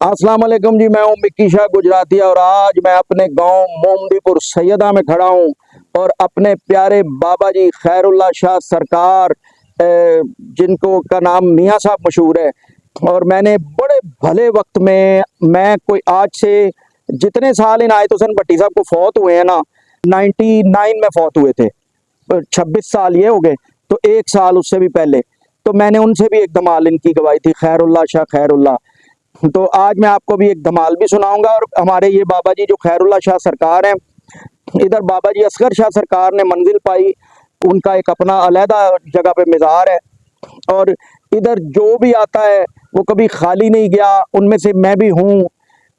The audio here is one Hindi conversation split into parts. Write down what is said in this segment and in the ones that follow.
अस्सलाम वालेकुम जी। मैं हूँ मिक्की शाह गुजराती और आज मैं अपने गांव मोमदीपुर सैयदा में खड़ा हूँ और अपने प्यारे बाबा जी खैरुल्लाह शाह सरकार जिनको का नाम मियाँ साहब मशहूर है। और मैंने बड़े भले वक्त में मैं कोई आज से जितने साल इन आयत हुसैन भट्टी साहब को फौत हुए हैं ना, 99 में फौत हुए थे, 26 साल ये हो गए, तो एक साल उससे भी पहले तो मैंने उनसे भी एक धमाल इनकी गवाई थी, खैरुल्लाह शाह खैरुल्लाह। तो आज मैं आपको भी एक धमाल भी सुनाऊंगा। और हमारे ये बाबा जी जो खैरुल्लाह शाह सरकार हैं, इधर बाबा जी असगर शाह सरकार ने मंजिल पाई, उनका एक अपना अलहदा जगह पे मज़ार है। और इधर जो भी आता है वो कभी खाली नहीं गया, उनमें से मैं भी हूँ।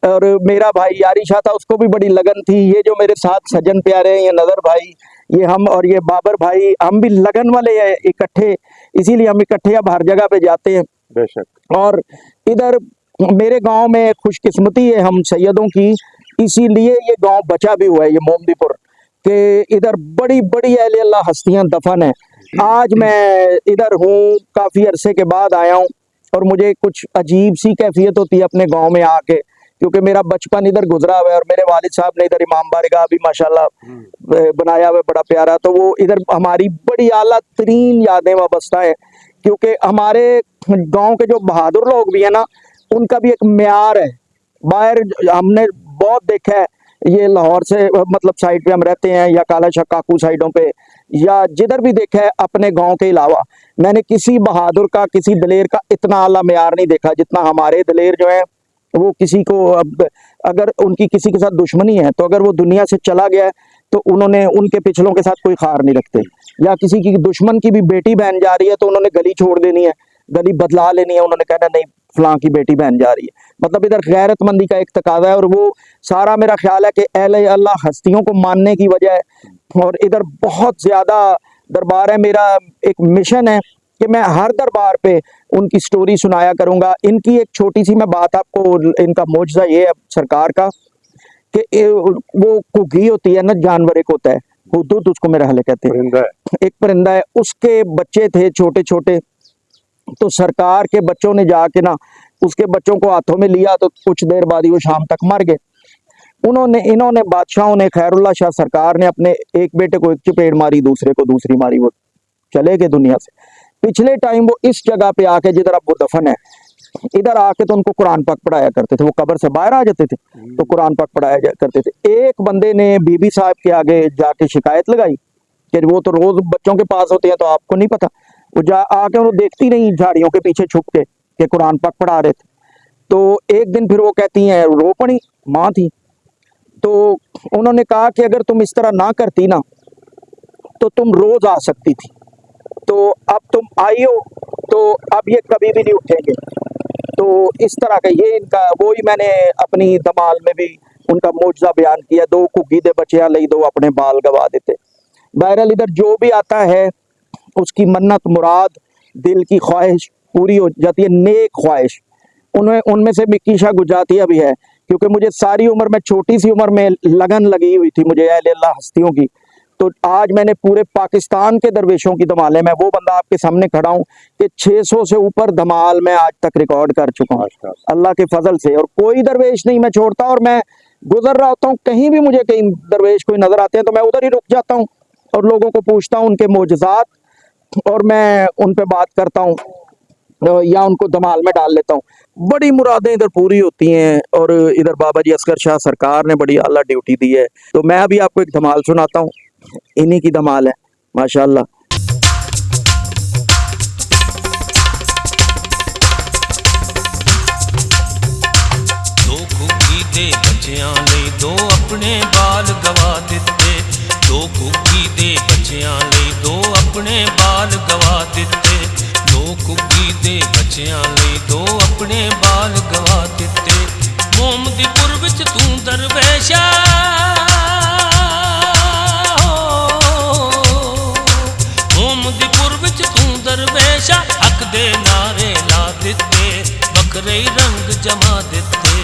और मेरा भाई यारी शाह था, उसको भी बड़ी लगन थी। ये जो मेरे साथ सज्जन प्यारे हैं, ये नज़र भाई, ये हम और ये बाबर भाई, हम भी लगन वाले हैं इकट्ठे, इसीलिए हम इकट्ठे अब हर जगह पे जाते हैं। बेशक। और इधर मेरे गांव में खुशकिस्मती है हम सैयदों की, इसीलिए ये गांव बचा भी हुआ है, ये मोमदीपुर के इधर बड़ी बड़ी अहले अल्लाह हस्तियां दफन है। आज मैं इधर हूँ, काफ़ी अरसे के बाद आया हूँ और मुझे कुछ अजीब सी कैफियत होती है अपने गांव में आके, क्योंकि मेरा बचपन इधर गुजरा हुआ है और मेरे वालिद साहब ने इधर इमाम बारगाह भी माशाल्लाह बनाया हुआ है, बड़ा प्यारा। तो वो इधर हमारी बड़ी आला तरीन यादें वाबस्ता है, क्योंकि हमारे गांव के जो बहादुर लोग भी है ना, उनका भी एक म्यार है। बाहर हमने बहुत देखा है, ये लाहौर से मतलब साइड पे हम रहते हैं या काला शाह काकू साइडों पे या जिधर भी देखा है, अपने गांव के अलावा मैंने किसी बहादुर का, किसी दलेर का इतना आला म्यार नहीं देखा जितना हमारे दलेर जो है। वो किसी को अगर उनकी किसी के साथ दुश्मनी है तो अगर वो दुनिया से चला गया है तो उन्होंने उनके पिछलों के साथ कोई खार नहीं रखते, या किसी की दुश्मन की भी बेटी बहन जा रही है तो उन्होंने गली छोड़ देनी है, गली बदला लेनी है, उन्होंने कहना नहीं फलां की बेटी बहन जा रही है। मतलब इधर गैरतमंदी का एक तकाजा है और वो सारा मेरा ख्याल है कि अहले अल्लाह हस्तियों को मानने की वजह है। और इधर बहुत ज्यादा दरबार है, मेरा एक मिशन है कि मैं हर दरबार पे उनकी स्टोरी सुनाया करूंगा। इनकी एक छोटी सी मैं बात आपको, इनका मौजज़ा ये है सरकार का कि वो कुगी होती है ना, जानवर एक होता है हुदूद, उसको मेरे हले कहते हैं, एक परिंदा है, उसके बच्चे थे छोटे छोटे। तो सरकार के बच्चों ने जाके ना उसके बच्चों को हाथों में लिया तो कुछ देर बाद ही वो शाम तक मर गए। इन्होंने बादशाहों ने, खैरुल्लाह शाह सरकार ने अपने एक बेटे को एक चपेट मारी, दूसरे को दूसरी मारी, वो चले गए दुनिया से। पिछले टाइम वो इस जगह पे आके जिधर अब वो दफन है, इधर आके तो उनको कुरान पाक पढ़ाया करते थे। वो कब्र से बाहर आ जाते थे तो कुरान पाक पढ़ाया करते थे। एक बंदे ने बीबी साहब के आगे जाके शिकायत लगाई कि वो तो रोज बच्चों के पास होते हैं तो आपको नहीं पता। वो जा आके वो देखती नहीं झाड़ियों के पीछे छुप के कि कुरान पाक पढ़ा रहे थे। तो एक दिन फिर वो कहती हैं, रो पड़ी, माँ थी, तो उन्होंने कहा कि अगर तुम इस तरह ना करती ना तो तुम रोज आ सकती थी, तो अब तुम आई हो तो अब ये कभी भी नहीं उठेंगे। तो इस तरह का ये इनका, वो ही मैंने अपनी धमाल में भी उनका मौजज़ा बयान किया। दो कुगी दे बच्चियां लई, दो अपने बाल गवा देते। बहरहाल इधर जो भी आता है उसकी मन्नत मुराद, दिल की ख्वाहिश पूरी हो जाती है, नेक ख्वाहिश। उनमें से मिक्की शाह गुजरातिया भी है, क्योंकि मुझे सारी उम्र में, छोटी सी उम्र में लगन लगी हुई थी मुझे अहले अल्लाह हस्तियों की। तो आज मैंने पूरे पाकिस्तान के दरवेशों की धमालें, मैं वो बंदा आपके सामने खड़ा हूँ कि 600 से ऊपर धमाल मैं आज तक रिकॉर्ड कर चुका हूँ अल्लाह के फजल से। और कोई दरवेश नहीं मैं छोड़ता, और मैं गुजर रहा होता हूँ कहीं भी, मुझे कहीं दरवेश कोई नजर आते हैं तो मैं उधर ही रुक जाता हूँ और लोगों को पूछता हूँ उनके मोजज़ात, और मैं उन पे बात करता हूँ या उनको धमाल में डाल लेता हूँ। बड़ी मुरादें इधर पूरी होती हैं। और इधर बाबा जी असगर शाह सरकार ने बड़ी आला ड्यूटी दी है। तो मैं अभी आपको एक धमाल सुनाता हूँ, इन्हीं की धमाल है माशाल्लाह। दो कुगी दे बच्चियां लई दो अपने बाल गवा दिते, दो कुगी दे बच्चियां लई दो अपने बाल गवा दिते, दो कुगी दे बच्चियां लई दो अपने बाल गवा दिते। मोमदीपुर विच तू दरवेशा, मोमदीपुर विच तू दरवेशा, हक दे नारे ला दिते, बखरे रंग जमा दिते।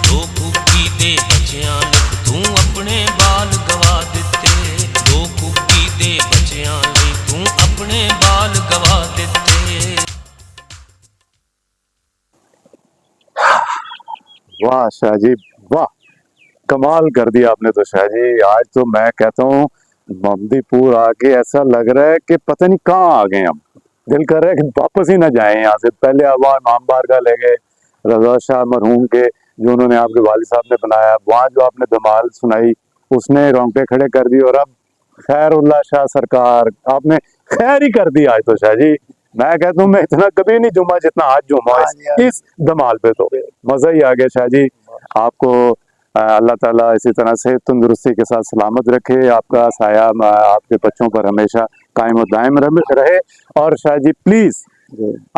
दो कुगी दे बच्चियां लई तू अपने बाल गवा दिते, दो कुगी दे बच्चियां लई तू अपने बाल गवा दिते। वाह शाह जी वाह, कमाल कर दिया आपने तो शाह जी। आज तो मैं कहता हूँ मोमदीपुर आके ऐसा लग रहा है कि पता नहीं कहाँ आ गए हम। दिल कर रहा है कि वापस ही ना जाए यहाँ से। पहले अब वहाँ इमाम बारगाह ले गए, रजा शाह मरहूम के जो उन्होंने आपके वालिद साहब ने बनाया, वहाँ जो आपने धमाल सुनाई उसने रोंगटे खड़े कर दिए। और अब खैरुल्लाह शाह सरकार, आपने खैर ही कर दी आज तो शाह जी। मैं कहता हूँ मैं इतना कभी नहीं झूमा जितना आज झूमा इस धमाल पे। तो मजा ही आ गया शाह जी। आपको अल्लाह ताला इसी तरह से तंदुरुस्ती के साथ सलामत रखे, आपका साया आपके बच्चों पर हमेशा कायम और दायम रहे। और शाह जी प्लीज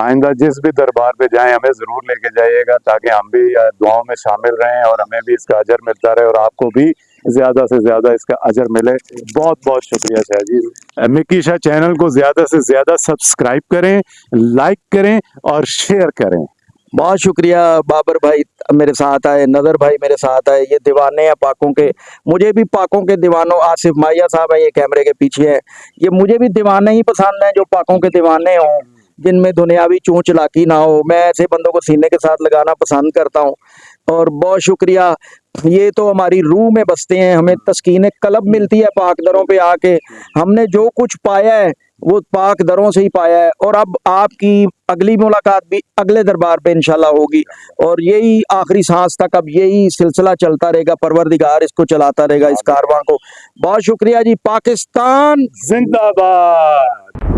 आइंदा जिस भी दरबार पे जाएं हमें जरूर लेके जाइएगा, ताकि हम भी दुआओं में शामिल रहें और हमें भी इसका अजर मिलता रहे और आपको भी ज्यादा से ज्यादा इसका अजर मिले। बहुत बहुत शुक्रिया शाह जी। मिकी शाह चैनल को ज्यादा से ज्यादा सब्सक्राइब करें, लाइक करें और शेयर करें। बहुत शुक्रिया बाबर भाई मेरे साथ आए, नजर भाई मेरे साथ आए, ये दीवाने हैं पाकों के। मुझे भी पाकों के दीवानों, आसिफ माया साहब है ये कैमरे के पीछे है, ये मुझे भी दीवाने ही पसंद हैं जो पाकों के दीवाने हों, जिनमें दुनियावी चूंच लाकी ना हो। मैं ऐसे बंदों को सीने के साथ लगाना पसंद करता हूँ। और बहुत शुक्रिया, ये तो हमारी रूह में बसते हैं, हमें तस्कीन कलब मिलती है पाक दरों पे आके। हमने जो कुछ पाया है वो पाक दरों से ही पाया है। और अब आपकी अगली मुलाकात भी अगले दरबार पे इंशाल्लाह होगी, और यही आखिरी सांस तक अब यही सिलसिला चलता रहेगा। परवरदिगार इसको चलाता रहेगा, इस कारवां को। बहुत शुक्रिया जी। पाकिस्तान जिंदाबाद।